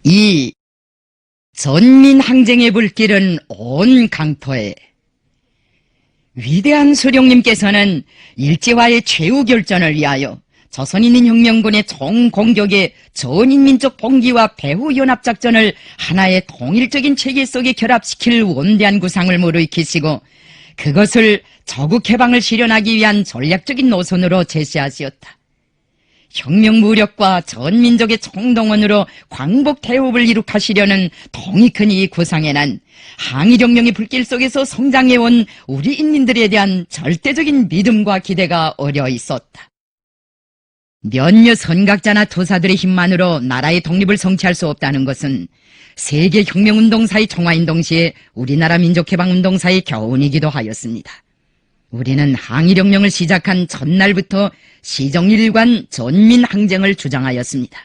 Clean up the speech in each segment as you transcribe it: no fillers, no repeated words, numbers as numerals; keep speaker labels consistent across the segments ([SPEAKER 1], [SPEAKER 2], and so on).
[SPEAKER 1] 이 전민항쟁의 불길은 온 강토에. 위대한 수령님께서는 일제와의 최후 결전을 위하여 조선인민혁명군의 총공격에 전인민족 봉기와 배후연합작전을 하나의 통일적인 체계 속에 결합시킬 원대한 구상을 무르익히시고 그것을 저국해방을 실현하기 위한 전략적인 노선으로 제시하시었다. 혁명 무력과 전민족의 총동원으로 광복 태업을 이룩하시려는 통이 큰 이 구상에는 항일혁명의 불길 속에서 성장해온 우리 인민들에 대한 절대적인 믿음과 기대가 어려 있었다. 몇몇 선각자나 투사들의 힘만으로 나라의 독립을 성취할 수 없다는 것은 세계혁명운동사의 총화인 동시에 우리나라 민족해방운동사의 교훈이기도 하였습니다. 우리는 항일혁명을 시작한 전날부터 시정일관 전민항쟁을 주장하였습니다.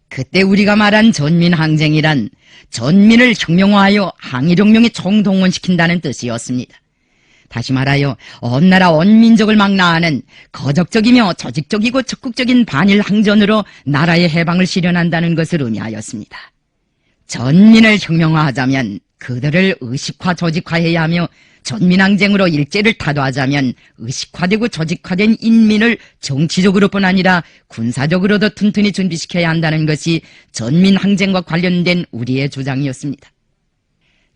[SPEAKER 1] 그때 우리가 말한 전민항쟁이란 전민을 혁명화하여 항일혁명에 총동원시킨다는 뜻이었습니다. 다시 말하여 온 나라 온 민족을 망라하는 거적적이며 조직적이고 적극적인 반일 항전으로 나라의 해방을 실현한다는 것을 의미하였습니다. 전민을 혁명화하자면 그들을 의식화 조직화해야 하며 전민항쟁으로 일제를 타도하자면 의식화되고 조직화된 인민을 정치적으로뿐 아니라 군사적으로도 튼튼히 준비시켜야 한다는 것이 전민항쟁과 관련된 우리의 주장이었습니다.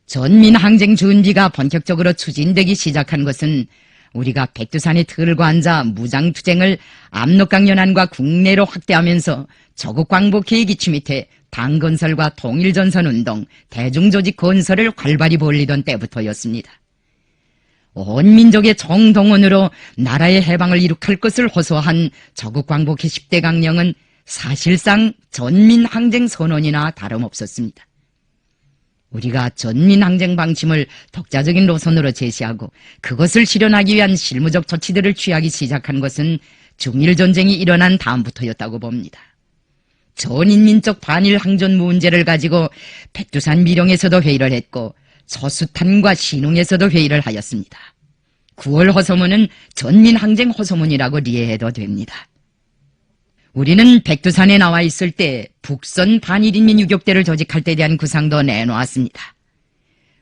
[SPEAKER 1] 전민항쟁 준비가 본격적으로 추진되기 시작한 것은 우리가 백두산의 틀과 앉아 무장투쟁을 압록강 연안과 국내로 확대하면서 조국광복 계획이치 밑에 당건설과 통일전선운동, 대중조직 건설을 활발히 벌리던 때부터였습니다. 온 민족의 총동원으로 나라의 해방을 이룩할 것을 호소한 조국광복의 10대 강령은 사실상 전민항쟁 선언이나 다름없었습니다. 우리가 전민항쟁 방침을 독자적인 노선으로 제시하고 그것을 실현하기 위한 실무적 조치들을 취하기 시작한 것은 중일전쟁이 일어난 다음부터였다고 봅니다. 전인민족 반일 항전 문제를 가지고 백두산 미령에서도 회의를 했고 소수탄과 신웅에서도 회의를 하였습니다. 9월 호소문은 전민항쟁 호소문이라고 이해해도 됩니다. 우리는 백두산에 나와 있을 때 북선 반일인민 유격대를 조직할 때에 대한 구상도 내놓았습니다.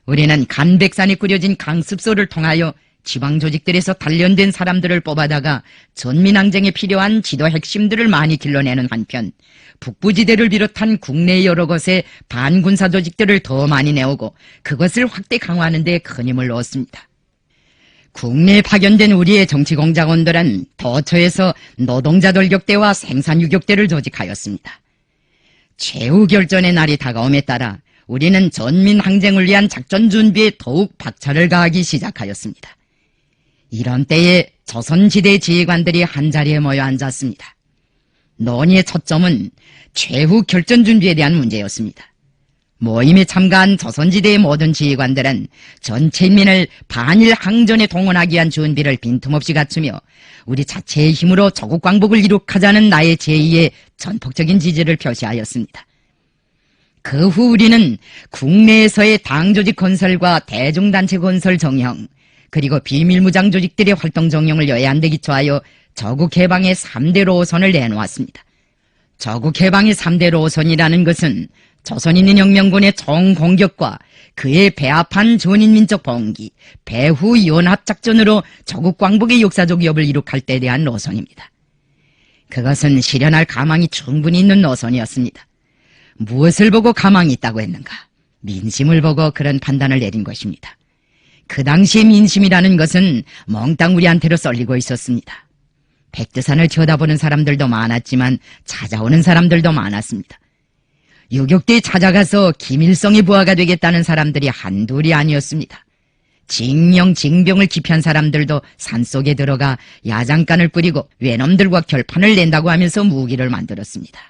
[SPEAKER 1] 우리는 간백산에 꾸려진 강습소를 통하여 지방 조직들에서 단련된 사람들을 뽑아다가 전민항쟁에 필요한 지도 핵심들을 많이 길러내는 한편 북부지대를 비롯한 국내 여러 곳에 반군사 조직들을 더 많이 내오고 그것을 확대 강화하는 데 큰 힘을 넣었습니다. 국내에 파견된 우리의 정치공작원들은 도처에서 노동자들 격대와 생산유격대를 조직하였습니다. 최후 결전의 날이 다가옴에 따라 우리는 전민항쟁을 위한 작전 준비에 더욱 박차를 가하기 시작하였습니다. 이런 때에 조선지대 지휘관들이 한자리에 모여 앉았습니다. 논의의 초점은 최후 결전 준비에 대한 문제였습니다. 모임에 참가한 조선지대의 모든 지휘관들은 전체 인민을 반일 항전에 동원하기 위한 준비를 빈틈없이 갖추며 우리 자체의 힘으로 조국광복을 이룩하자는 나의 제의에 전폭적인 지지를 표시하였습니다. 그 후 우리는 국내에서의 당조직 건설과 대중단체 건설 정형 그리고 비밀무장 조직들의 활동 정형을 여야한데 기초하여 조국해방의 3대 로선을 내놓았습니다. 조국해방의 3대 로선이라는 것은 조선인민혁명군의 총공격과 그에 배합한 전인민족 봉기, 배후 연합작전으로 조국광복의 역사적 위협을 이룩할 때에 대한 노선입니다. 그것은 실현할 가망이 충분히 있는 노선이었습니다. 무엇을 보고 가망이 있다고 했는가? 민심을 보고 그런 판단을 내린 것입니다. 그 당시의 민심이라는 것은 몽땅 우리한테로 쏠리고 있었습니다. 백두산을 쳐다보는 사람들도 많았지만 찾아오는 사람들도 많았습니다. 유격대에 찾아가서 김일성의 부하가 되겠다는 사람들이 한둘이 아니었습니다. 징령, 징병을 기피한 사람들도 산속에 들어가 야장간을 뿌리고 외놈들과 결판을 낸다고 하면서 무기를 만들었습니다.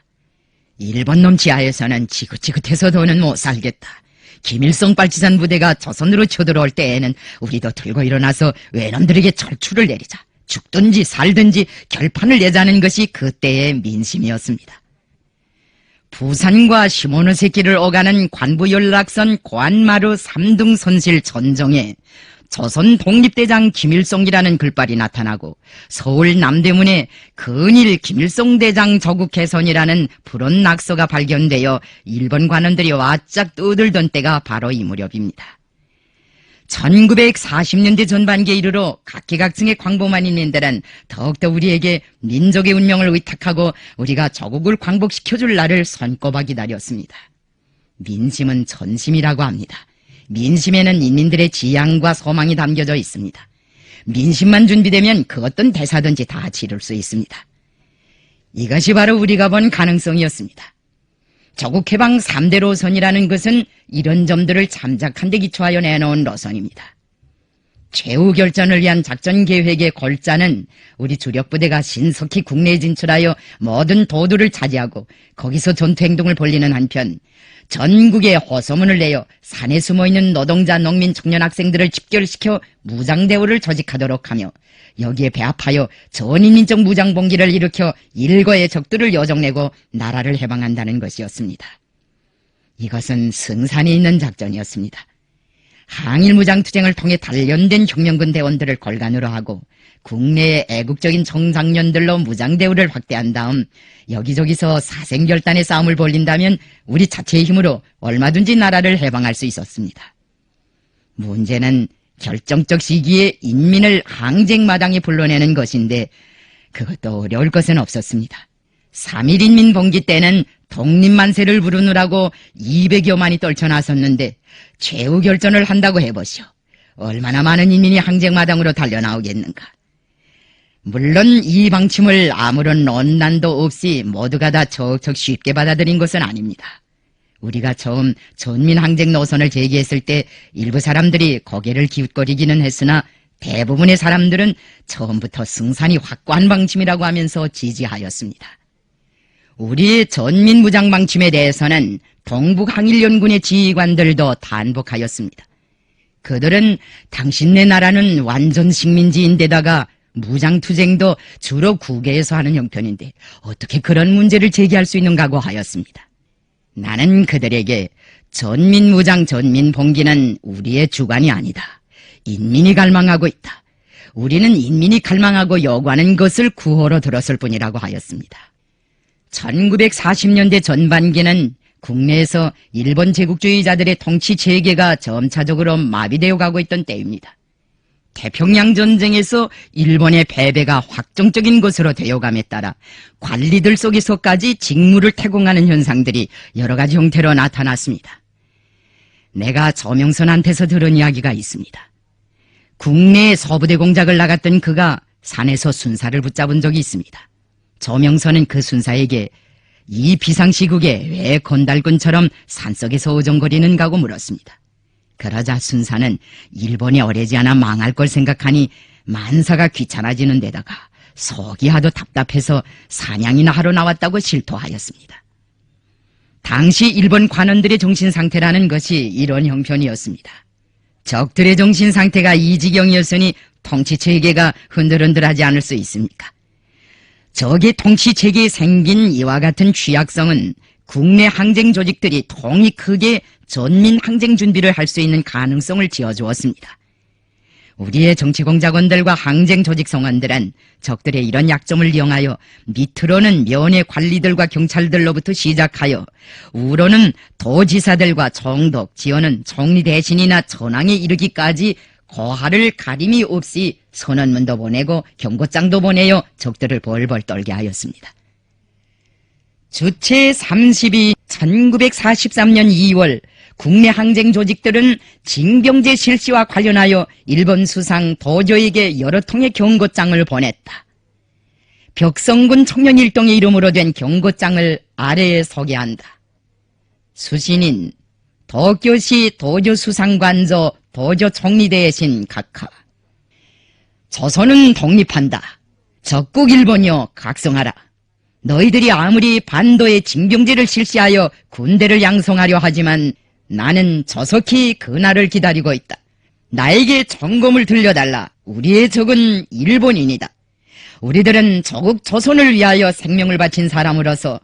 [SPEAKER 1] 일본 놈 지하에서는 지긋지긋해서 더는 못 살겠다. 김일성 빨치산 부대가 조선으로 쳐들어올 때에는 우리도 들고 일어나서 외놈들에게 철출을 내리자. 죽든지 살든지 결판을 내자는 것이 그때의 민심이었습니다. 부산과 시모노세키를 오가는 관부연락선 고안마루 3등 선실 전정에 조선 독립대장 김일성이라는 글발이 나타나고 서울 남대문에 근일 김일성 대장 저국 개선이라는 푸른 낙서가 발견되어 일본 관원들이 와짝 떠들던 때가 바로 이 무렵입니다. 1940년대 전반기에 이르러 각계각층의 광복만인들은 더욱더 우리에게 민족의 운명을 의탁하고 우리가 저국을 광복시켜줄 날을 손꼽아 기다렸습니다. 민심은 전심이라고 합니다. 민심에는 인민들의 지향과 소망이 담겨져 있습니다. 민심만 준비되면 그 어떤 대사든지 다 치를 수 있습니다. 이것이 바로 우리가 본 가능성이었습니다. 저국해방 3대 노선이라는 것은 이런 점들을 잠작한 데 기초하여 내놓은 노선입니다. 최후 결전을 위한 작전 계획의 골자는 우리 주력부대가 신속히 국내에 진출하여 모든 도두를 차지하고 거기서 전투행동을 벌리는 한편 전국에 호소문을 내어 산에 숨어있는 노동자, 농민, 청년 학생들을 집결시켜 무장대우를 조직하도록 하며 여기에 배합하여 전인민족 무장봉기를 일으켜 일거의 적들을 요정내고 나라를 해방한다는 것이었습니다. 이것은 승산이 있는 작전이었습니다. 항일무장투쟁을 통해 단련된 혁명군 대원들을 골간으로 하고 국내의 애국적인 청장년들로 무장대우를 확대한 다음 여기저기서 사생결단의 싸움을 벌린다면 우리 자체의 힘으로 얼마든지 나라를 해방할 수 있었습니다. 문제는 결정적 시기에 인민을 항쟁마당에 불러내는 것인데 그것도 어려울 것은 없었습니다. 3.1인민 봉기 때는 독립만세를 부르느라고 200여만이 떨쳐나섰는데 최후 결전을 한다고 해보시오. 얼마나 많은 인민이 항쟁마당으로 달려나오겠는가. 물론 이 방침을 아무런 논란도 없이 모두가 다 척척 쉽게 받아들인 것은 아닙니다. 우리가 처음 전민항쟁 노선을 제기했을 때 일부 사람들이 고개를 기웃거리기는 했으나 대부분의 사람들은 처음부터 승산이 확고한 방침이라고 하면서 지지하였습니다. 우리의 전민무장 방침에 대해서는 동북항일연군의 지휘관들도 단복하였습니다. 그들은 당신네 나라는 완전 식민지인데다가 무장투쟁도 주로 국외에서 하는 형편인데 어떻게 그런 문제를 제기할 수 있는가고 하였습니다. 나는 그들에게 전민무장 전민봉기는 우리의 주관이 아니다. 인민이 갈망하고 있다. 우리는 인민이 갈망하고 요구하는 것을 구호로 들었을 뿐이라고 하였습니다. 1940년대 전반기는 국내에서 일본 제국주의자들의 통치 체계가 점차적으로 마비되어 가고 있던 때입니다. 태평양 전쟁에서 일본의 패배가 확정적인 것으로 되어감에 따라 관리들 속에서까지 직무를 태공하는 현상들이 여러 가지 형태로 나타났습니다. 내가 조명선한테서 들은 이야기가 있습니다. 국내에 서부대 공작을 나갔던 그가 산에서 순사를 붙잡은 적이 있습니다. 조명선은 그 순사에게 이 비상시국에 왜 건달군처럼 산속에서 어정거리는가고 물었습니다. 그러자 순사는 일본이 어뢰지 않아 망할 걸 생각하니 만사가 귀찮아지는 데다가 속이 하도 답답해서 사냥이나 하러 나왔다고 실토하였습니다. 당시 일본 관원들의 정신상태라는 것이 이런 형편이었습니다. 적들의 정신상태가 이 지경이었으니 통치체계가 흔들흔들하지 않을 수 있습니까? 적의 통치체계에 생긴 이와 같은 취약성은 국내 항쟁 조직들이 통이 크게 전민 항쟁 준비를 할 수 있는 가능성을 지어주었습니다. 우리의 정치공작원들과 항쟁 조직 성원들은 적들의 이런 약점을 이용하여 밑으로는 면회 관리들과 경찰들로부터 시작하여 우로는 도지사들과 총독, 지어는 총리 대신이나 전황에 이르기까지 고하를 가림이 없이 선언문도 보내고 경고장도 보내어 적들을 벌벌 떨게 하였습니다. 주체 30이 1943년 2월 국내 항쟁 조직들은 징병제 실시와 관련하여 일본 수상 도조에게 여러 통의 경고장을 보냈다. 벽성군 청년일동의 이름으로 된 경고장을 아래에 소개한다. 수신인 도쿄시 도조수상관저 도조총리 대신 각하. 조선은 독립한다. 적국 일본이여 각성하라. 너희들이 아무리 반도에 징병제를 실시하여 군대를 양성하려 하지만 나는 조속히 그날을 기다리고 있다. 나에게 점검을 들려달라. 우리의 적은 일본인이다. 우리들은 조국 조선을 위하여 생명을 바친 사람으로서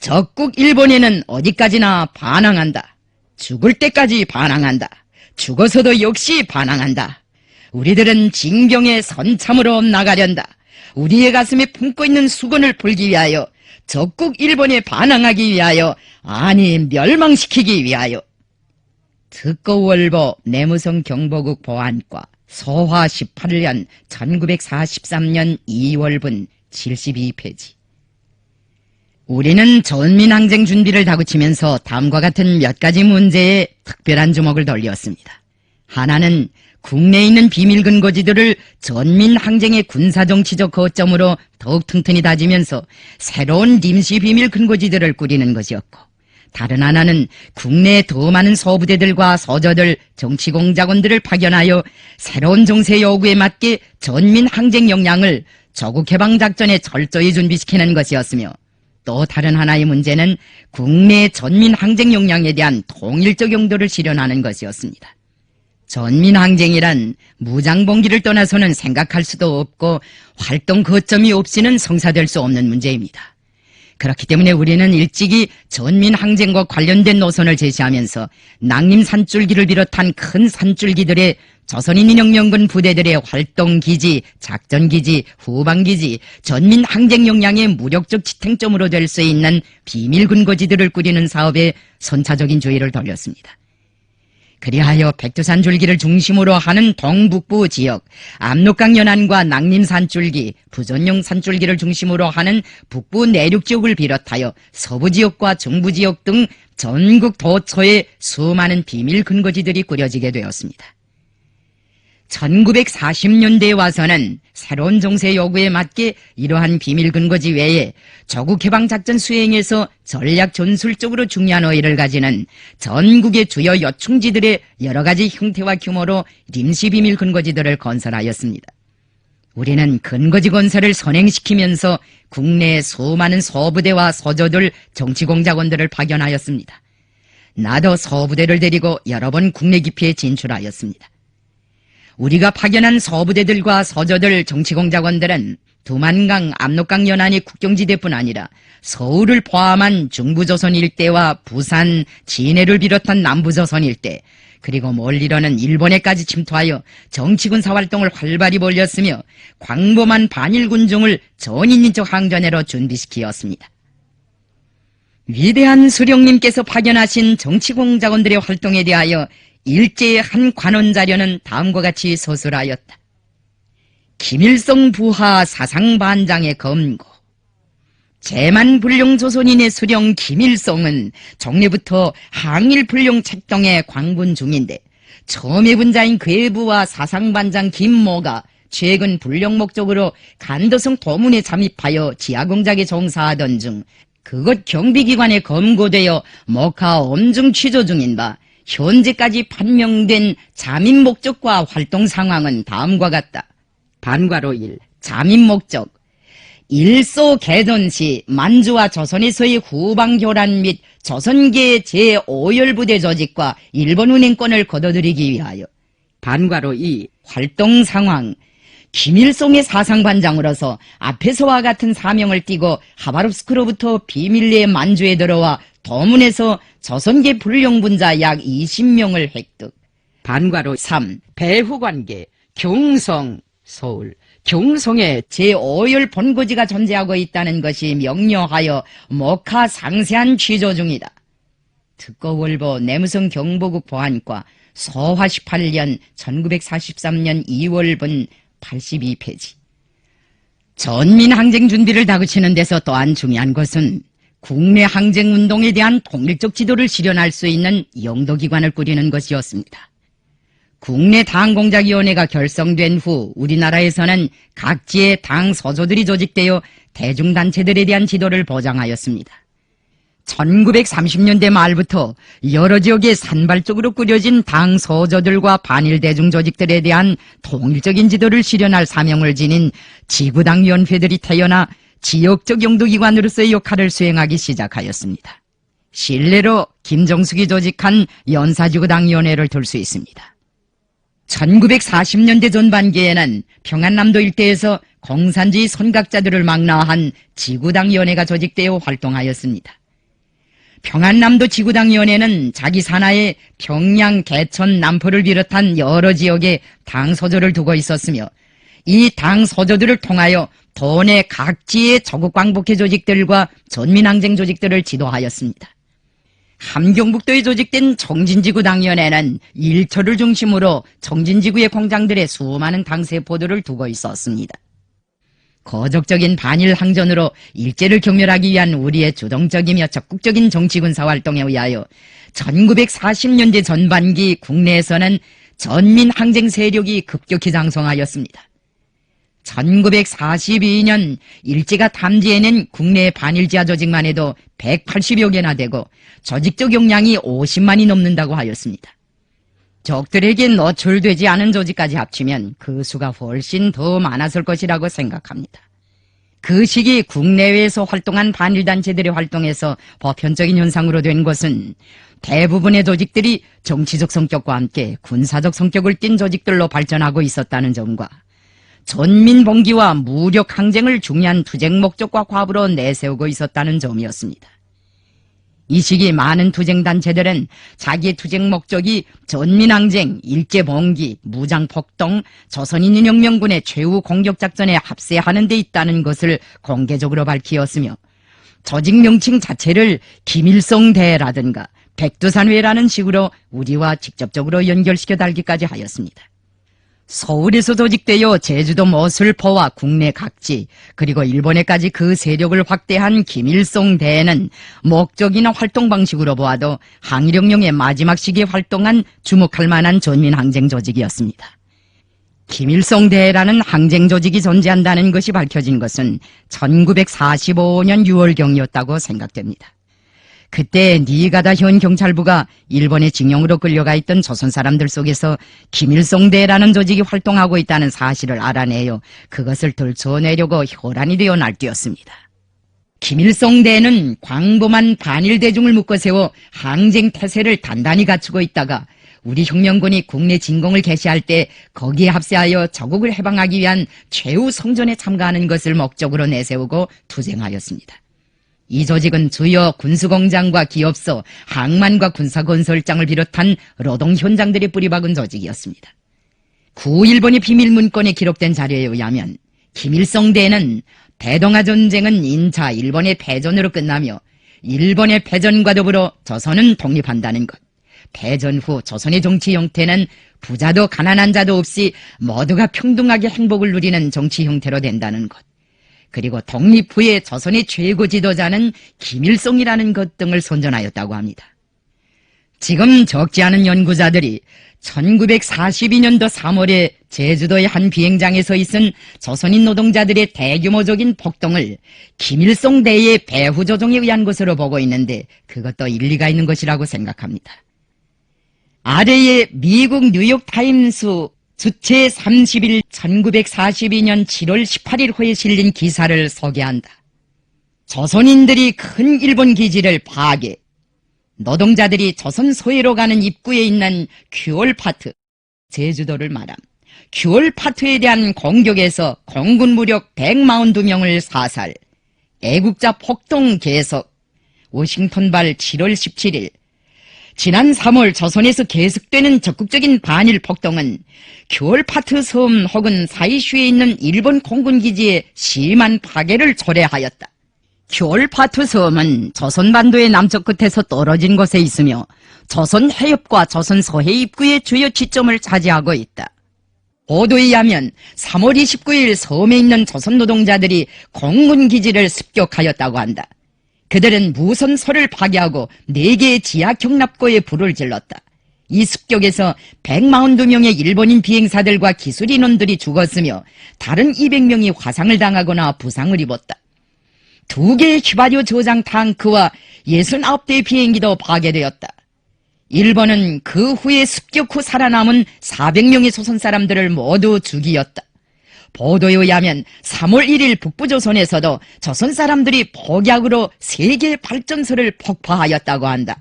[SPEAKER 1] 적국 일본에는 어디까지나 반항한다. 죽을 때까지 반항한다. 죽어서도 역시 반항한다. 우리들은 진경에 선참으로 나가련다. 우리의 가슴에 품고 있는 수건을 풀기 위하여, 적국 일본에 반항하기 위하여, 아니 멸망시키기 위하여. 특고월보 내무성 경보국 보안과 서화 18년 1943년 2월분 72페이지. 우리는 전민항쟁 준비를 다그치면서 다음과 같은 몇 가지 문제에 특별한 주목을 돌렸습니다. 하나는 국내에 있는 비밀 근거지들을 전민항쟁의 군사정치적 거점으로 더욱 튼튼히 다지면서 새로운 임시 비밀 근거지들을 꾸리는 것이었고, 다른 하나는 국내에 더 많은 서부대들과 서저들, 정치공작원들을 파견하여 새로운 정세 요구에 맞게 전민항쟁 역량을 저국해방작전에 철저히 준비시키는 것이었으며, 또 다른 하나의 문제는 국내 전민항쟁 역량에 대한 통일적 용도를 실현하는 것이었습니다. 전민항쟁이란 무장봉기를 떠나서는 생각할 수도 없고 활동 거점이 없이는 성사될 수 없는 문제입니다. 그렇기 때문에 우리는 일찍이 전민항쟁과 관련된 노선을 제시하면서 낭림산줄기를 비롯한 큰 산줄기들의 조선인민혁명군 부대들의 활동기지, 작전기지, 후방기지, 전민항쟁 역량의 무력적 지탱점으로 될 수 있는 비밀 근거지들을 꾸리는 사업에 선차적인 주의를 돌렸습니다. 그리하여 백두산 줄기를 중심으로 하는 동북부 지역, 압록강 연안과 낭림산줄기, 부전용 산줄기를 중심으로 하는 북부 내륙 지역을 비롯하여 서부 지역과 중부 지역 등 전국 도처에 수많은 비밀 근거지들이 꾸려지게 되었습니다. 1940년대에 와서는 새로운 정세 요구에 맞게 이러한 비밀 근거지 외에 조국해방작전 수행에서 전략 전술적으로 중요한 의의를 가지는 전국의 주요 요충지들의 여러가지 형태와 규모로 임시 비밀 근거지들을 건설하였습니다. 우리는 근거지 건설을 선행시키면서 국내에 수많은 서부대와 서저들, 정치공작원들을 파견하였습니다. 나도 서부대를 데리고 여러 번 국내 깊이에 진출하였습니다. 우리가 파견한 서부대들과 서저들, 정치공작원들은 두만강, 압록강 연안의 국경지대뿐 아니라 서울을 포함한 중부조선 일대와 부산, 진해를 비롯한 남부조선 일대, 그리고 멀리로는 일본에까지 침투하여 정치군사 활동을 활발히 벌였으며 광범한 반일군종을 전인민족 항전회로 준비시키었습니다. 위대한 수령님께서 파견하신 정치공작원들의 활동에 대하여 일제의 한 관원자료는 다음과 같이 서술하였다. 김일성 부하 사상반장의 검고, 제만불룡조선인의 수령 김일성은 종래부터 항일불룡 책동에 광분 중인데 첨예분자인 괴부와 사상반장 김모가 최근 불룡 목적으로 간도성 도문에 잠입하여 지하공작에 종사하던 중 그것 경비기관에 검거되어 목하 엄중 취조 중인 바 현재까지 판명된 잠입 목적과 활동 상황은 다음과 같다. 반괄호 1. 잠입 목적. 일소 개전 시 만주와 조선에서의 후방교란 및 조선계 제5열부대 조직과 일본 운행권을 거둬들이기 위하여. 반괄호 2. 활동 상황. 김일성의 사상반장으로서 앞에서와 같은 사명을 띠고 하바롭스크로부터 비밀리에 만주에 들어와 도문에서 조선계 불령분자 약 20명을 획득. 반괄호 3. 배후관계. 경성, 서울. 경성에 제5열 본거지가 존재하고 있다는 것이 명료하여 목하 상세한 취조 중이다. 특고월보 내무성 경보국 보안과 서화 18년 1943년 2월분 82페이지. 전민항쟁 준비를 다그치는 데서 또한 중요한 것은 국내 항쟁운동에 대한 통일적 지도를 실현할 수 있는 영도기관을 꾸리는 것이었습니다. 국내 당공작위원회가 결성된 후 우리나라에서는 각지의 당 서조들이 조직되어 대중단체들에 대한 지도를 보장하였습니다. 1930년대 말부터 여러 지역에 산발적으로 꾸려진 당 서조들과 반일 대중 조직들에 대한 통일적인 지도를 실현할 사명을 지닌 지구당위원회들이 태어나 지역적 영도기관으로서의 역할을 수행하기 시작하였습니다. 실내로 김정숙이 조직한 연사지구당위원회를 들 수 있습니다. 1940년대 전반기에는 평안남도 일대에서 공산주의 선각자들을 망라한 지구당위원회가 조직되어 활동하였습니다. 평안남도 지구당위원회는 자기 산하에 평양, 개천, 남포를 비롯한 여러 지역에 당 서조를 두고 있었으며 이 당 서조들을 통하여 도내 각지의 저국광복회 조직들과 전민항쟁 조직들을 지도하였습니다. 함경북도에 조직된 청진지구당위원회는 일처를 중심으로 청진지구의 공장들에 수많은 당세포들을 두고 있었습니다. 거적적인 반일 항전으로 일제를 경멸하기 위한 우리의 주동적이며 적극적인 정치군사 활동에 의하여 1940년대 전반기 국내에서는 전민항쟁 세력이 급격히 장성하였습니다. 1942년 일제가 탐지해낸 국내 반일지하 조직만 해도 180여 개나 되고 조직적 용량이 50만이 넘는다고 하였습니다. 적들에게 노출되지 않은 조직까지 합치면 그 수가 훨씬 더 많았을 것이라고 생각합니다. 그 시기 국내외에서 활동한 반일단체들의 활동에서 보편적인 현상으로 된 것은 대부분의 조직들이 정치적 성격과 함께 군사적 성격을 띤 조직들로 발전하고 있었다는 점과 전민봉기와 무력 항쟁을 중요한 투쟁 목적과 과부로 내세우고 있었다는 점이었습니다. 이 시기 많은 투쟁단체들은 자기의 투쟁 목적이 전민항쟁, 일제봉기, 무장폭동, 조선인민혁명군의 최후 공격작전에 합세하는 데 있다는 것을 공개적으로 밝히었으며 조직 명칭 자체를 김일성대라든가 백두산회라는 식으로 우리와 직접적으로 연결시켜 달기까지 하였습니다. 서울에서 조직되어 제주도 모슬포와 국내 각지 그리고 일본에까지 그 세력을 확대한 김일성대는 목적이나 활동 방식으로 보아도 항일혁명의 마지막 시기에 활동한 주목할 만한 전민항쟁 조직이었습니다. 김일성대라는 항쟁 조직이 존재한다는 것이 밝혀진 것은 1945년 6월경이었다고 생각됩니다. 그때 니가다 현 경찰부가 일본의 징용으로 끌려가 있던 조선 사람들 속에서 김일성대라는 조직이 활동하고 있다는 사실을 알아내어 그것을 들춰내려고 혈안이 되어 날뛰었습니다. 김일성대는 광범한 반일 대중을 묶어 세워 항쟁 태세를 단단히 갖추고 있다가 우리 혁명군이 국내 진공을 개시할 때 거기에 합세하여 저국을 해방하기 위한 최후 성전에 참가하는 것을 목적으로 내세우고 투쟁하였습니다. 이 조직은 주요 군수공장과 기업소, 항만과 군사건설장을 비롯한 노동 현장들이 뿌리박은 조직이었습니다. 구일본의 비밀문건에 기록된 자료에 의하면 김일성대는 대동아전쟁은 인차 일본의 패전으로 끝나며 일본의 패전과 더불어 조선은 독립한다는 것, 패전 후 조선의 정치 형태는 부자도 가난한 자도 없이 모두가 평등하게 행복을 누리는 정치 형태로 된다는 것, 그리고 독립 후에 조선의 최고 지도자는 김일성이라는 것 등을 선전하였다고 합니다. 지금 적지 않은 연구자들이 1942년도 3월에 제주도의 한 비행장에서 있은 조선인 노동자들의 대규모적인 폭동을 김일성대의 배후 조종에 의한 것으로 보고 있는데 그것도 일리가 있는 것이라고 생각합니다. 아래에 미국 뉴욕타임스 주체 30일 1942년 7월 18일 호에 실린 기사를 소개한다. 조선인들이 큰 일본 기지를 파괴, 노동자들이 조선 서해로 가는 입구에 있는 큐얼파트, 제주도를 말함. 큐얼파트에 대한 공격에서 공군 무력 142명을 사살, 애국자 폭동 계속, 워싱턴발 7월 17일, 지난 3월 조선에서 계속되는 적극적인 반일 폭동은 큐얼파트 섬 혹은 사이슈에 있는 일본 공군기지에 심한 파괴를 초래하였다. 큐얼파트 섬은 조선반도의 남쪽 끝에서 떨어진 곳에 있으며 조선 해협과 조선 서해 입구의 주요 지점을 차지하고 있다. 보도에 의하면 3월 29일 섬에 있는 조선 노동자들이 공군기지를 습격하였다고 한다. 그들은 무선소를 파괴하고 4개의 지하 경납고에 불을 질렀다. 이 습격에서 142명의 일본인 비행사들과 기술인원들이 죽었으며 다른 200명이 화상을 당하거나 부상을 입었다. 2개의 휘발유 저장 탱크와 69대의 비행기도 파괴되었다. 일본은 그 후에 습격 후 살아남은 400명의 조선 사람들을 모두 죽이었다. 보도에 의하면 3월 1일 북부조선에서도 조선 사람들이 폭약으로 3개의 발전소를 폭파하였다고 한다.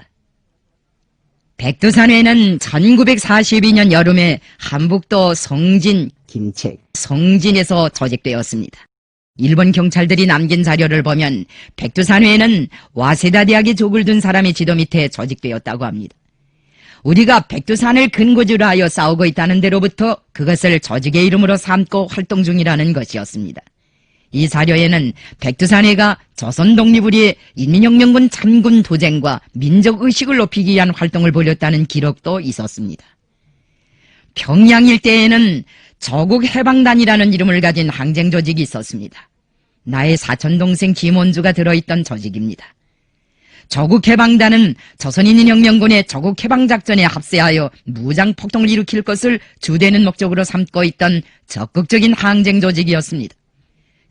[SPEAKER 1] 백두산회는 1942년 여름에 한북도 성진, 김책, 성진에서 조직되었습니다. 일본 경찰들이 남긴 자료를 보면 백두산회에는 와세다 대학에 족을 둔 사람이 지도 밑에 조직되었다고 합니다. 우리가 백두산을 근거지로 하여 싸우고 있다는 데로부터 그것을 조직의 이름으로 삼고 활동 중이라는 것이었습니다. 이 자료에는 백두산회가 조선 독립을 위해 인민혁명군 참군 도쟁과 민족의식을 높이기 위한 활동을 벌였다는 기록도 있었습니다. 평양 일대에는 조국해방단이라는 이름을 가진 항쟁조직이 있었습니다. 나의 사촌동생 김원주가 들어있던 조직입니다. 조국해방단은 조선인민혁명군의 조국해방작전에 합세하여 무장폭동을 일으킬 것을 주되는 목적으로 삼고 있던 적극적인 항쟁조직이었습니다.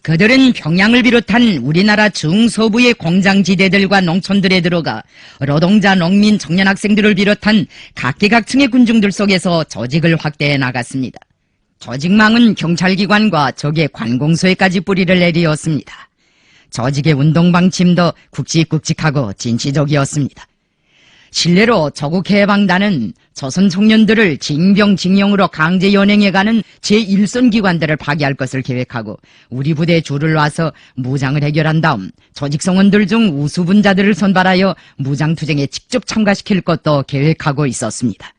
[SPEAKER 1] 그들은 평양을 비롯한 우리나라 중서부의 공장지대들과 농촌들에 들어가 노동자, 농민, 청년 학생들을 비롯한 각계각층의 군중들 속에서 조직을 확대해 나갔습니다. 조직망은 경찰기관과 적의 관공서에까지 뿌리를 내리었습니다. 조직의 운동방침도 굵직굵직하고 진취적이었습니다. 실례로 조국해방단은 조선 청년들을 징병징용으로 강제 연행해가는 제1선 기관들을 파괴할 것을 계획하고 우리 부대에 줄을 놔서 무장을 해결한 다음 조직성원들 중 우수분자들을 선발하여 무장투쟁에 직접 참가시킬 것도 계획하고 있었습니다.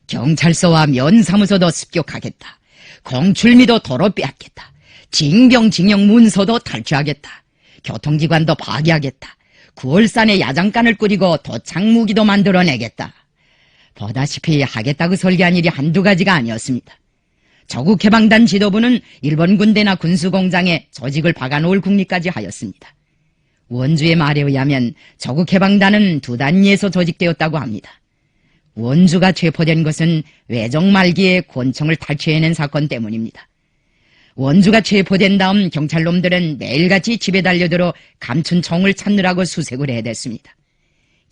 [SPEAKER 1] 경찰서와 면사무소도 습격하겠다. 공출미도 도로 빼앗겠다. 징병징용 문서도 탈취하겠다. 교통기관도 파괴하겠다. 9월산에 야장간을 꾸리고 도착무기도 만들어내겠다. 보다시피 하겠다고 설계한 일이 한두 가지가 아니었습니다. 조국해방단 지도부는 일본 군대나 군수공장에 조직을 박아놓을 궁리까지 하였습니다. 원주의 말에 의하면 조국해방단은 두 단위에서 조직되었다고 합니다. 원주가 체포된 것은 외종 말기에 권총을 탈취해낸 사건 때문입니다. 원주가 체포된 다음 경찰놈들은 매일같이 집에 달려들어 감춘 총을 찾느라고 수색을 해댔습니다.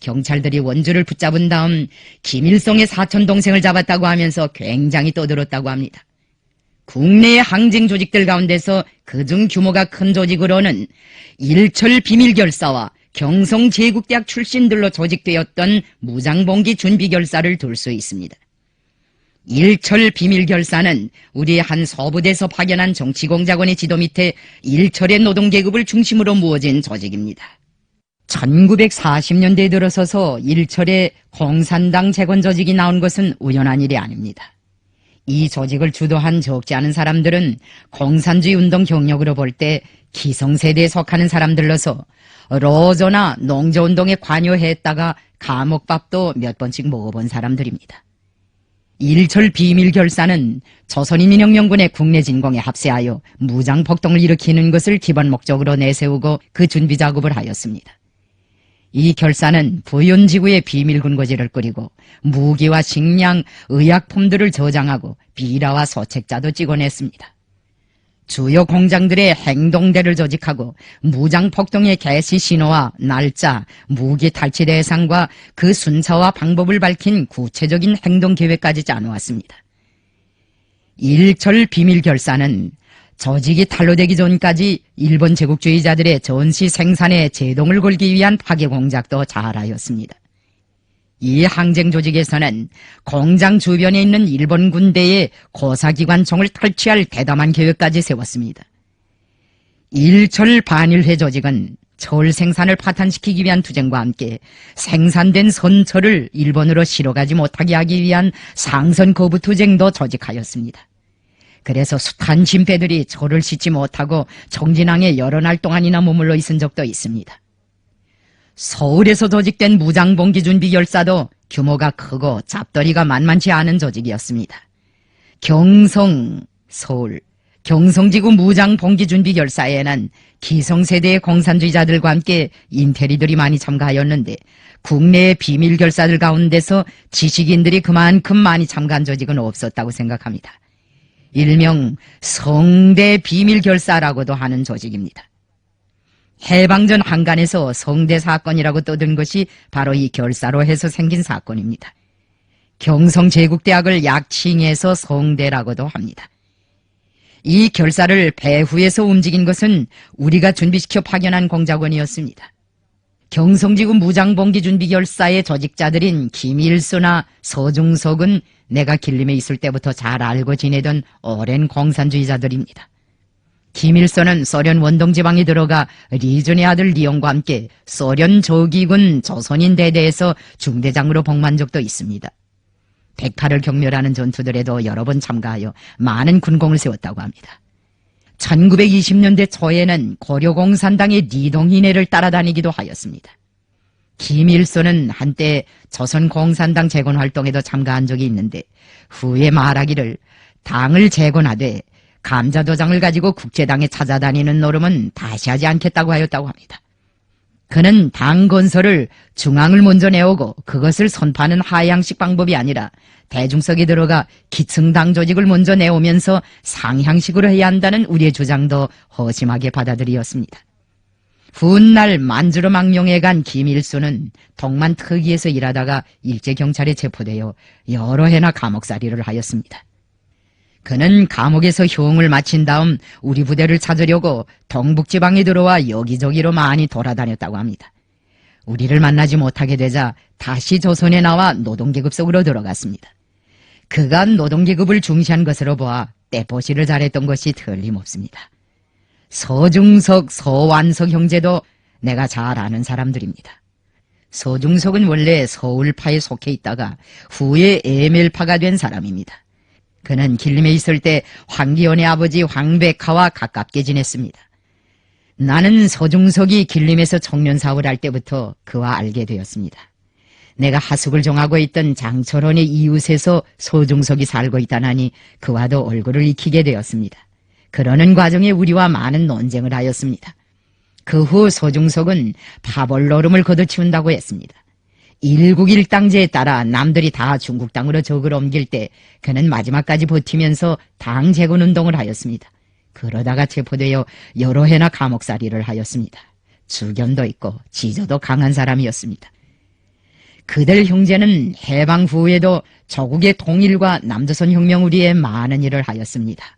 [SPEAKER 1] 경찰들이 원주를 붙잡은 다음 김일성의 사촌동생을 잡았다고 하면서 굉장히 떠들었다고 합니다. 국내의 항쟁 조직들 가운데서 그중 규모가 큰 조직으로는 일철 비밀결사와 경성제국대학 출신들로 조직되었던 무장봉기 준비결사를 둘 수 있습니다. 일철 비밀결사는 우리 한 서부대에서 파견한 정치공작원의 지도 밑에 일철의 노동계급을 중심으로 모아진 조직입니다. 1940년대에 들어서서 일철의 공산당 재건조직이 나온 것은 우연한 일이 아닙니다. 이 조직을 주도한 적지 않은 사람들은 공산주의 운동 경력으로 볼 때 기성세대에 속하는 사람들로서 로조나 농조운동에 관여했다가 감옥밥도 몇 번씩 먹어본 사람들입니다. 일철 비밀결사는 조선인민혁명군의 국내 진공에 합세하여 무장폭동을 일으키는 것을 기본 목적으로 내세우고 그 준비작업을 하였습니다. 이 결사는 부윤지구에 비밀군고지를 꾸리고 무기와 식량, 의약품들을 저장하고 비라와 소책자도 찍어냈습니다. 주요 공장들의 행동대를 조직하고 무장폭동의 개시 신호와 날짜, 무기 탈취 대상과 그 순서와 방법을 밝힌 구체적인 행동계획까지 짜놓았습니다. 일철 비밀결사는 조직이 탄로되기 전까지 일본 제국주의자들의 전시 생산에 제동을 걸기 위한 파괴 공작도 잘하였습니다. 이 항쟁 조직에서는 공장 주변에 있는 일본 군대의 고사기관총을 탈취할 대담한 계획까지 세웠습니다. 일철 반일회 조직은 철 생산을 파탄시키기 위한 투쟁과 함께 생산된 선철을 일본으로 실어가지 못하게 하기 위한 상선 거부 투쟁도 조직하였습니다. 그래서 숱한 진패들이 철을 싣지 못하고 청진항에 여러 날 동안이나 머물러 있은 적도 있습니다. 서울에서 조직된 무장봉기준비결사도 규모가 크고 잡더리가 만만치 않은 조직이었습니다. 경성, 서울, 경성지구 무장봉기준비결사에는 기성세대의 공산주의자들과 함께 인테리들이 많이 참가하였는데 국내의 비밀결사들 가운데서 지식인들이 그만큼 많이 참가한 조직은 없었다고 생각합니다. 일명 성대 비밀결사라고도 하는 조직입니다. 해방전 한간에서 성대 사건이라고 떠든 것이 바로 이 결사로 해서 생긴 사건입니다. 경성제국대학을 약칭해서 성대라고도 합니다. 이 결사를 배후에서 움직인 것은 우리가 준비시켜 파견한 공작원이었습니다. 경성지구 무장봉기준비결사의 조직자들인 김일수나 서중석은 내가 길림에 있을 때부터 잘 알고 지내던 오랜 공산주의자들입니다. 김일성은 소련 원동지방에 들어가 리준의 아들 리온과 함께 소련 조기군 조선인 대대에서 중대장으로 복무한 적도 있습니다. 백파를 경멸하는 전투들에도 여러 번 참가하여 많은 군功을 세웠다고 합니다. 1920년대 초에는 고려공산당의 리동희네를 따라다니기도 하였습니다. 김일성은 한때 조선공산당 재건활동에도 참가한 적이 있는데 후에 말하기를 당을 재건하되 감자도장을 가지고 국제당에 찾아다니는 노름은 다시 하지 않겠다고 하였다고 합니다. 그는 당 건설을 중앙을 먼저 내오고 그것을 선포하는 하향식 방법이 아니라 대중석에 들어가 기층당 조직을 먼저 내오면서 상향식으로 해야 한다는 우리의 주장도 허심하게 받아들였습니다. 훗날 만주로 망룡에 간 김일수는 동만 특위에서 일하다가 일제경찰에 체포되어 여러 해나 감옥살이를 하였습니다. 그는 감옥에서 형을 마친 다음 우리 부대를 찾으려고 동북지방에 들어와 여기저기로 많이 돌아다녔다고 합니다. 우리를 만나지 못하게 되자 다시 조선에 나와 노동계급 속으로 들어갔습니다. 그간 노동계급을 중시한 것으로 보아 떼포시를 잘했던 것이 틀림없습니다. 서중석, 서완석 형제도 내가 잘 아는 사람들입니다. 서중석은 원래 서울파에 속해 있다가 후에 에멜파가 된 사람입니다. 그는 길림에 있을 때 황기원의 아버지 황백하와 가깝게 지냈습니다. 나는 서중석이 길림에서 청년사업을 할 때부터 그와 알게 되었습니다. 내가 하숙을 정하고 있던 장철원의 이웃에서 서중석이 살고 있다나니 그와도 얼굴을 익히게 되었습니다. 그러는 과정에 우리와 많은 논쟁을 하였습니다. 그 후 서중석은 파벌노름을 걷어치운다고 했습니다. 일국일당제에 따라 남들이 다 중국 땅으로 적을 옮길 때 그는 마지막까지 버티면서 당 재건운동을 하였습니다. 그러다가 체포되어 여러 해나 감옥살이를 하였습니다. 주견도 있고 지저도 강한 사람이었습니다. 그들 형제는 해방 후에도 조국의 통일과 남조선 혁명을 위해 많은 일을 하였습니다.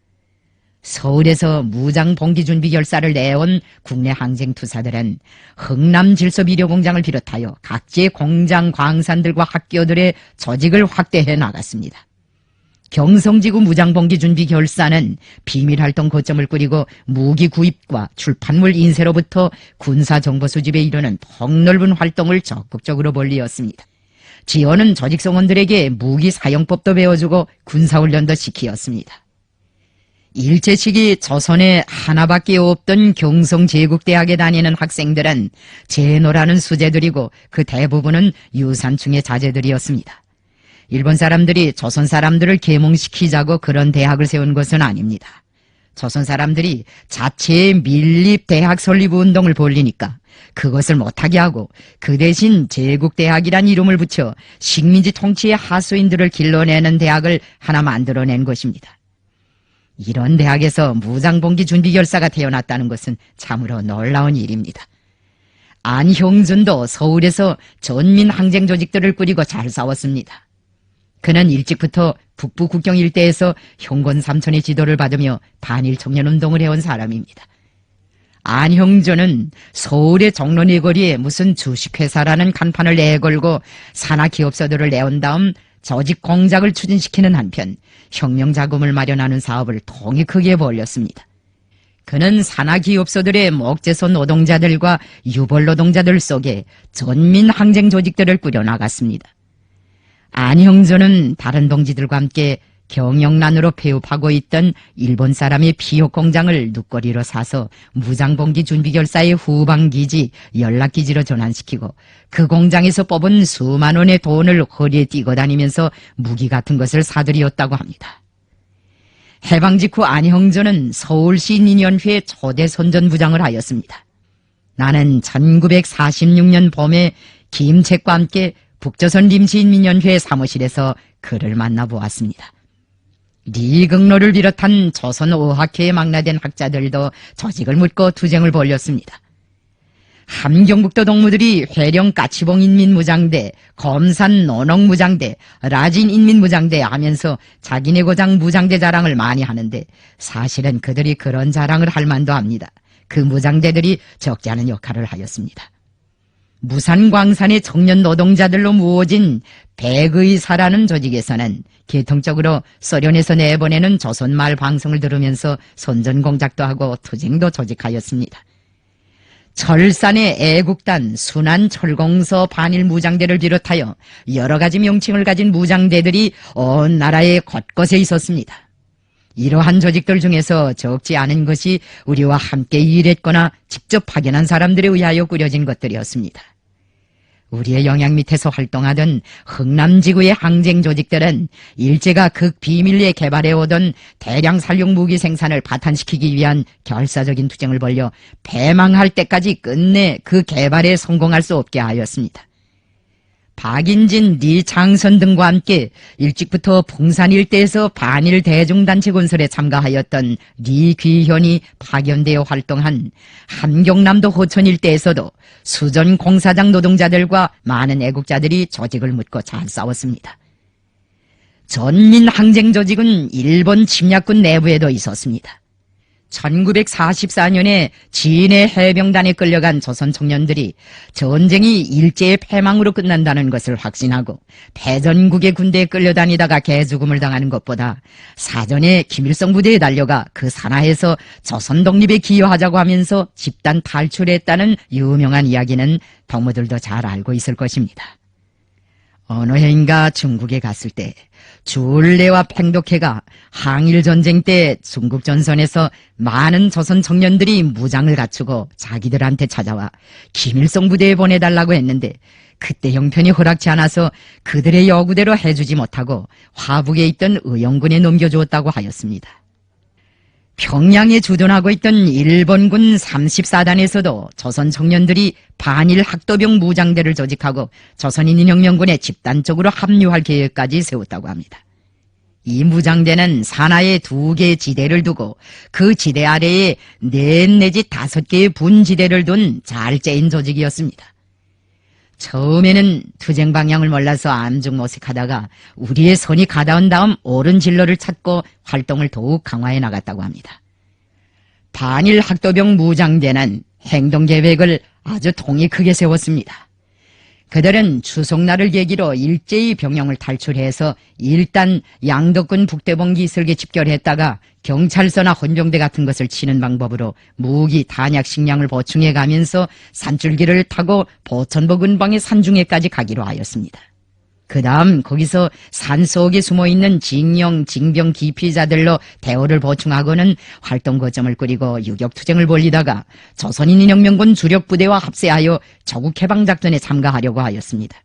[SPEAKER 1] 서울에서 무장봉기준비결사를 내온 국내 항쟁투사들은 흥남질서비료공장을 비롯하여 각지의 공장, 광산들과 학교들의 조직을 확대해 나갔습니다. 경성지구 무장봉기준비결사는 비밀활동 거점을 꾸리고 무기 구입과 출판물 인쇄로부터 군사정보 수집에 이르는 폭넓은 활동을 적극적으로 벌이었습니다. 지원은 조직성원들에게 무기 사용법도 배워주고 군사훈련도 시키었습니다. 일제시기 조선에 하나밖에 없던 경성제국대학에 다니는 학생들은 제노라는 수재들이고 그 대부분은 유산층의 자제들이었습니다. 일본 사람들이 조선 사람들을 계몽시키자고 그런 대학을 세운 것은 아닙니다. 조선 사람들이 자체의 밀립 대학 설립 운동을 벌리니까 그것을 못하게 하고 그 대신 제국대학이란 이름을 붙여 식민지 통치의 하수인들을 길러내는 대학을 하나 만들어낸 것입니다. 이런 대학에서 무장봉기 준비결사가 태어났다는 것은 참으로 놀라운 일입니다. 안형준도 서울에서 전민 항쟁 조직들을 꾸리고 잘 싸웠습니다. 그는 일찍부터 북부 국경 일대에서 형권 삼천의 지도를 받으며 단일 청년운동을 해온 사람입니다. 안형준은 서울의 종로네 거리에 무슨 주식회사라는 간판을 내걸고 산하기업소들을 내온 다음 조직 공작을 추진시키는 한편 혁명자금을 마련하는 사업을 통이 크게 벌였습니다. 그는 산하기업소들의 목재소 노동자들과 유벌노동자들 속에 전민 항쟁 조직들을 꾸려나갔습니다. 안형준은 다른 동지들과 함께 경영난으로 폐업하고 있던 일본 사람의 피옥 공장을 눕거리로 사서 무장봉기 준비결사의 후방기지, 연락기지로 전환시키고 그 공장에서 뽑은 수만 원의 돈을 허리에 띠고 다니면서 무기 같은 것을 사들이었다고 합니다. 해방 직후 안형준은 서울시인연회 초대 선전부장을 하였습니다. 나는 1946년 봄에 김책과 함께 북조선 림시인민연회 사무실에서 그를 만나보았습니다. 리극로를 비롯한 조선 어학회에 망라된 학자들도 조직을 묻고 투쟁을 벌였습니다. 함경북도 동무들이 회령 까치봉 인민무장대, 검산 노농무장대, 라진 인민무장대 하면서 자기네 고장 무장대 자랑을 많이 하는데 사실은 그들이 그런 자랑을 할 만도 합니다. 그 무장대들이 적지 않은 역할을 하였습니다. 무산광산의 청년 노동자들로 모어진 백의사라는 조직에서는 계통적으로 소련에서 내보내는 조선말 방송을 들으면서 선전공작도 하고 투쟁도 조직하였습니다. 철산의 애국단, 순환철공서 반일무장대를 비롯하여 여러 가지 명칭을 가진 무장대들이 온 나라의 곳곳에 있었습니다. 이러한 조직들 중에서 적지 않은 것이 우리와 함께 일했거나 직접 파견한 사람들에 의하여 꾸려진 것들이었습니다. 우리의 영향 밑에서 활동하던 흥남지구의 항쟁 조직들은 일제가 극비밀리에 개발해오던 대량 살용 무기 생산을 파탄시키기 위한 결사적인 투쟁을 벌여 패망할 때까지 끝내 그 개발에 성공할 수 없게 하였습니다. 박인진, 리창선 등과 함께 일찍부터 풍산 일대에서 반일 대중단체 건설에 참가하였던 리귀현이 파견되어 활동한 한경남도 호천 일대에서도 수전 공사장 노동자들과 많은 애국자들이 조직을 묶고 잘 싸웠습니다. 전민항쟁조직은 일본 침략군 내부에도 있었습니다. 1944년에 진해 해병단에 끌려간 조선 청년들이 전쟁이 일제의 패망으로 끝난다는 것을 확신하고 패전국의 군대에 끌려다니다가 개죽음을 당하는 것보다 사전에 김일성 부대에 달려가 그 산하에서 조선 독립에 기여하자고 하면서 집단 탈출했다는 유명한 이야기는 동무들도 잘 알고 있을 것입니다. 어느 해인가 중국에 갔을 때 주울레와 팽독회가 항일전쟁 때 중국 전선에서 많은 조선 청년들이 무장을 갖추고 자기들한테 찾아와 김일성 부대에 보내달라고 했는데 그때 형편이 허락치 않아서 그들의 요구대로 해주지 못하고 화북에 있던 의용군에 넘겨주었다고 하였습니다. 평양에 주둔하고 있던 일본군 34단에서도 조선 청년들이 반일 학도병 무장대를 조직하고 조선인민혁명군에 집단적으로 합류할 계획까지 세웠다고 합니다. 이 무장대는 산하에 2개의 지대를 두고 그 지대 아래에 4 내지 5개의 분지대를 둔 잘 짜인 조직이었습니다. 처음에는 투쟁 방향을 몰라서 암중모색하다가 우리의 손이 가다운 다음 옳은 진로를 찾고 활동을 더욱 강화해 나갔다고 합니다. 반일 학도병 무장대는 행동계획을 아주 통이 크게 세웠습니다. 그들은 추석날을 계기로 일제히 병영을 탈출해서 일단 양덕군 북대봉 이슬게 집결했다가 경찰서나 헌병대 같은 것을 치는 방법으로 무기, 단약, 식량을 보충해 가면서 산줄기를 타고 보천보 근방의 산중에까지 가기로 하였습니다. 그 다음 거기서 산속에 숨어있는 징용, 징병 기피자들로 대오를 보충하고는 활동 거점을 꾸리고 유격투쟁을 벌이다가 조선인민혁명군 주력부대와 합세하여 조국해방작전에 참가하려고 하였습니다.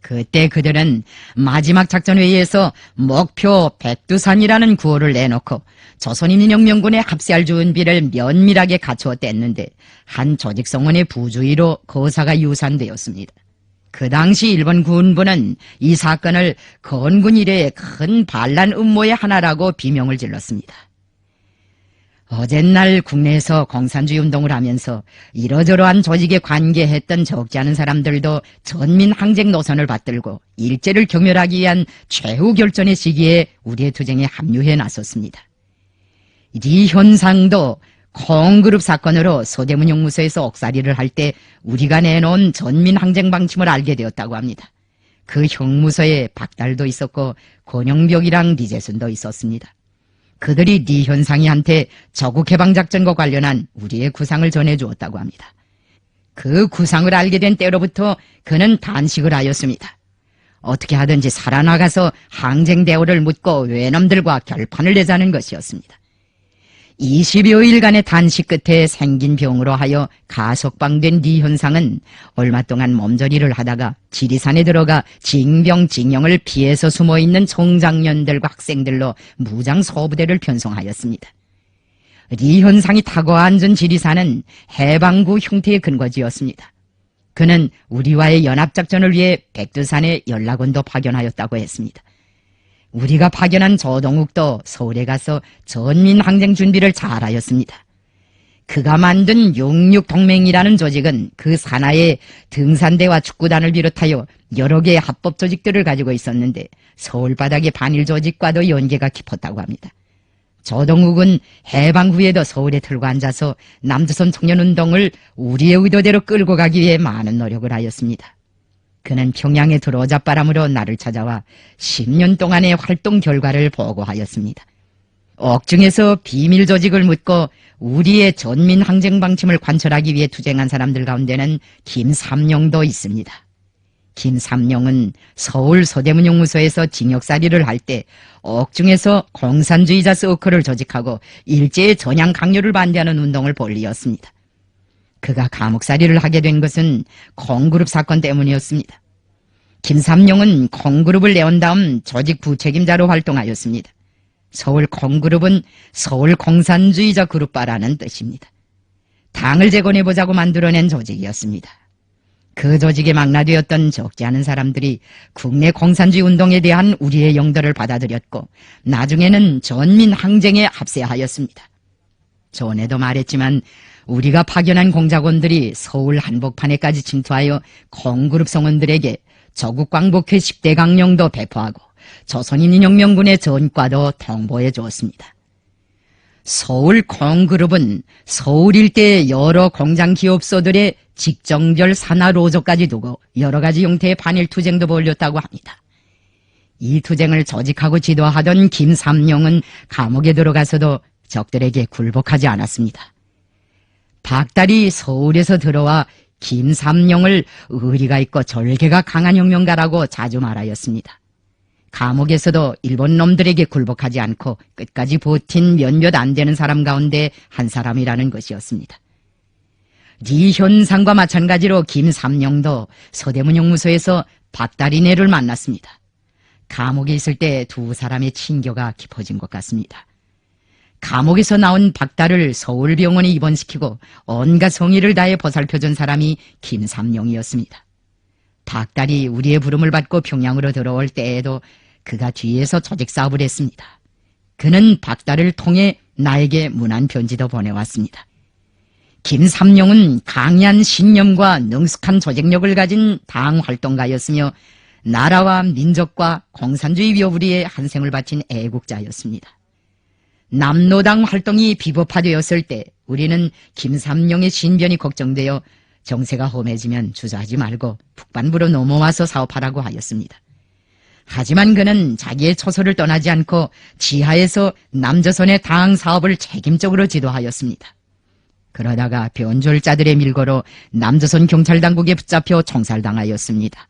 [SPEAKER 1] 그때 그들은 마지막 작전회의에서 목표 백두산이라는 구호를 내놓고 조선인민혁명군에 합세할 준비를 면밀하게 갖추었댔는데 한 조직성원의 부주의로 거사가 유산되었습니다. 그 당시 일본 군부는 이 사건을 건군 이래의 큰 반란 음모의 하나라고 비명을 질렀습니다. 어젯날 국내에서 공산주의 운동을 하면서 이러저러한 조직에 관계했던 적지 않은 사람들도 전민항쟁 노선을 받들고 일제를 경멸하기 위한 최후 결전의 시기에 우리의 투쟁에 합류해 나섰습니다. 이 현상도 콩그룹 사건으로 서대문 용무소에서 옥살이를 할 때 우리가 내놓은 전민항쟁 방침을 알게 되었다고 합니다. 그 형무소에 박달도 있었고 권영벽이랑 리재순도 있었습니다. 그들이 리 현상이한테 조국해방작전과 관련한 우리의 구상을 전해주었다고 합니다. 그 구상을 알게 된 때로부터 그는 단식을 하였습니다. 어떻게 하든지 살아나가서 항쟁 대오를 묻고 외놈들과 결판을 내자는 것이었습니다. 20여일간의 단식 끝에 생긴 병으로 하여 가석방된 리 현상은 얼마 동안 몸조리를 하다가 지리산에 들어가 징병 징용을 피해서 숨어있는 청장년들과 학생들로 무장 소부대를 편성하였습니다. 리 현상이 타고 앉은 지리산은 해방구 형태의 근거지였습니다. 그는 우리와의 연합작전을 위해 백두산에 연락원도 파견하였다고 했습니다. 우리가 파견한 조동욱도 서울에 가서 전민항쟁 준비를 잘하였습니다. 그가 만든 66동맹이라는 조직은 그 산하에 등산대와 축구단을 비롯하여 여러 개의 합법 조직들을 가지고 있었는데 서울 바닥의 반일 조직과도 연계가 깊었다고 합니다. 조동욱은 해방 후에도 서울에 들고 앉아서 남조선 청년운동을 우리의 의도대로 끌고 가기 위해 많은 노력을 하였습니다. 그는 평양에 들어오자 바람으로 나를 찾아와 10년 동안의 활동 결과를 보고하였습니다. 옥중에서 비밀 조직을 묻고 우리의 전민 항쟁 방침을 관철하기 위해 투쟁한 사람들 가운데는 김삼룡도 있습니다. 김삼룡은 서울 서대문용무소에서 징역살이를 할 때 옥중에서 공산주의자 서클을 조직하고 일제의 전향 강요를 반대하는 운동을 벌이었습니다. 그가 감옥살이를 하게 된 것은 콩그룹 사건 때문이었습니다. 김삼룡은 콩그룹을 내온 다음 조직 부책임자로 활동하였습니다. 서울 콩그룹은 서울 공산주의자 그룹바라는 뜻입니다. 당을 재건해보자고 만들어낸 조직이었습니다. 그 조직에 망라되었던 적지 않은 사람들이 국내 공산주의 운동에 대한 우리의 영도를 받아들였고 나중에는 전민 항쟁에 합세하였습니다. 전에도 말했지만 우리가 파견한 공작원들이 서울 한복판에까지 침투하여 콩그룹 성원들에게 조국광복회 10대 강령도 배포하고 조선인민혁명군의 전과도 통보해 주었습니다. 서울 콩그룹은 서울 일대의 여러 공장 기업소들의 직정별 산하 로조까지 두고 여러 가지 형태의 반일 투쟁도 벌였다고 합니다. 이 투쟁을 조직하고 지도하던 김삼룡은 감옥에 들어가서도 적들에게 굴복하지 않았습니다. 박달이 서울에서 들어와 김삼룡을 의리가 있고 절개가 강한 혁명가라고 자주 말하였습니다. 감옥에서도 일본 놈들에게 굴복하지 않고 끝까지 버틴 몇몇 안 되는 사람 가운데 한 사람이라는 것이었습니다. 리현상과 마찬가지로 김삼룡도 서대문용무소에서 박다리네를 만났습니다. 감옥에 있을 때 두 사람의 친교가 깊어진 것 같습니다. 감옥에서 나온 박달을 서울병원에 입원시키고 온갖 성의를 다해 보살펴준 사람이 김삼룡이었습니다. 박달이 우리의 부름을 받고 평양으로 들어올 때에도 그가 뒤에서 조직 사업을 했습니다. 그는 박달을 통해 나에게 문안 편지도 보내왔습니다. 김삼룡은 강한 신념과 능숙한 조직력을 가진 당 활동가였으며 나라와 민족과 공산주의 위협우리에 한생을 바친 애국자였습니다. 남노당 활동이 비법화되었을 때 우리는 김삼룡의 신변이 걱정되어 정세가 험해지면 주저하지 말고 북반부로 넘어와서 사업하라고 하였습니다. 하지만 그는 자기의 처소를 떠나지 않고 지하에서 남조선의 당 사업을 책임적으로 지도하였습니다. 그러다가 변졸자들의 밀고로 남조선 경찰당국에 붙잡혀 총살당하였습니다.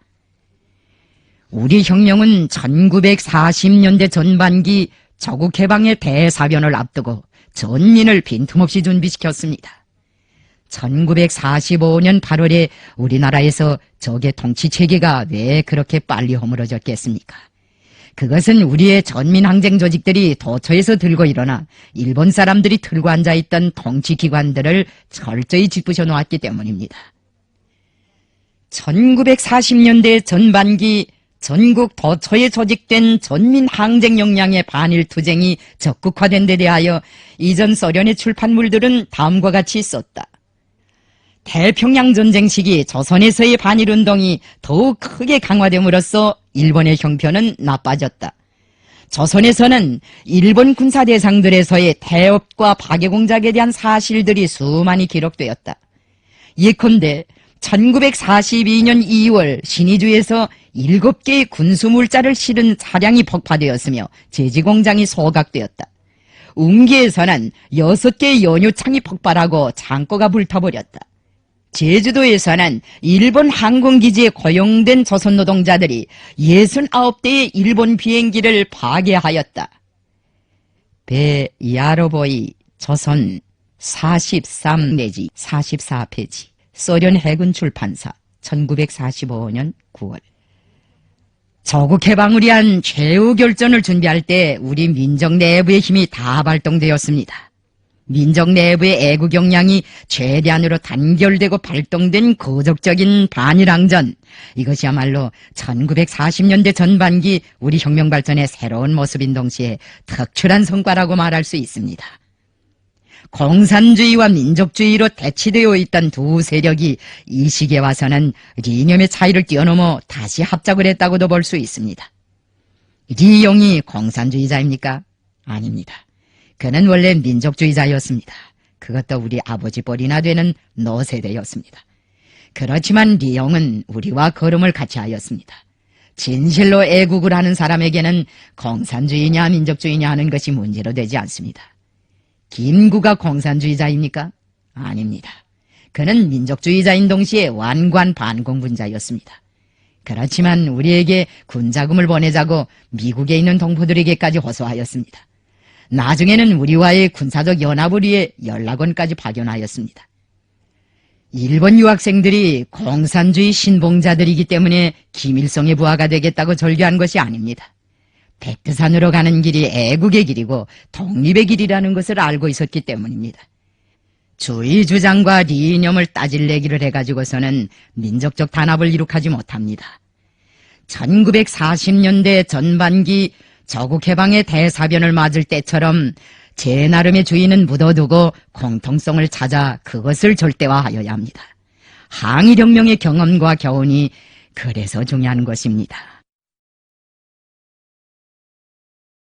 [SPEAKER 1] 우리 혁명은 1940년대 전반기 조국해방의 대사변을 앞두고 전민을 빈틈없이 준비시켰습니다. 1945년 8월에 우리나라에서 적의 통치체계가 왜 그렇게 빨리 허물어졌겠습니까? 그것은 우리의 전민항쟁 조직들이 도처에서 들고 일어나 일본 사람들이 들고 앉아있던 통치기관들을 철저히 짓부셔 놓았기 때문입니다. 1940년대 전반기 전국 도처에 조직된 전민항쟁 역량의 반일투쟁이 적극화된 데 대하여 이전 소련의 출판물들은 다음과 같이 썼다. 태평양 전쟁 시기 조선에서의 반일운동이 더욱 크게 강화됨으로써 일본의 형편은 나빠졌다. 조선에서는 일본 군사 대상들에서의 태업과 파괴 공작에 대한 사실들이 수많이 기록되었다. 예컨대 1942년 2월 신의주에서 7개의 군수물자를 실은 차량이 폭파되었으며 제지공장이 소각되었다. 웅기에서는 6개의 연료창이 폭발하고 창고가 불타버렸다. 제주도에서는 일본 항공기지에 고용된 조선 노동자들이 69대의 일본 비행기를 파괴하였다. 배 야로보이 조선 43 내지 44페이지 소련 해군 출판사 1945년 9월 조국 해방을 위한 최후 결전을 준비할 때 우리 민족 내부의 힘이 다 발동되었습니다. 민족 내부의 애국 역량이 최대한으로 단결되고 발동된 거적적인 반일항전, 이것이야말로 1940년대 전반기 우리 혁명 발전의 새로운 모습인 동시에 특출한 성과라고 말할 수 있습니다. 공산주의와 민족주의로 대치되어 있던 두 세력이 이 시기에 와서는 이념의 차이를 뛰어넘어 다시 합작을 했다고도 볼 수 있습니다. 리용이 공산주의자입니까? 아닙니다. 그는 원래 민족주의자였습니다. 그것도 우리 아버지 뻘이나 되는 너 세대였습니다. 그렇지만 리영은 우리와 걸음을 같이 하였습니다. 진실로 애국을 하는 사람에게는 공산주의냐 민족주의냐 하는 것이 문제로 되지 않습니다. 김구가 공산주의자입니까? 아닙니다. 그는 민족주의자인 동시에 완관 반공분자였습니다. 그렇지만 우리에게 군자금을 보내자고 미국에 있는 동포들에게까지 호소하였습니다. 나중에는 우리와의 군사적 연합을 위해 연락원까지 파견하였습니다. 일본 유학생들이 공산주의 신봉자들이기 때문에 김일성의 부하가 되겠다고 절규한 것이 아닙니다. 백두산으로 가는 길이 애국의 길이고 독립의 길이라는 것을 알고 있었기 때문입니다. 주의 주장과 이념을 따질내기를 해가지고서는 민족적 단합을 이룩하지 못합니다. 1940년대 전반기 저국해방의 대사변을 맞을 때처럼 제 나름의 주의는 묻어두고 공통성을 찾아 그것을 절대화하여야 합니다. 항일혁명의 경험과 교훈이 그래서 중요한 것입니다.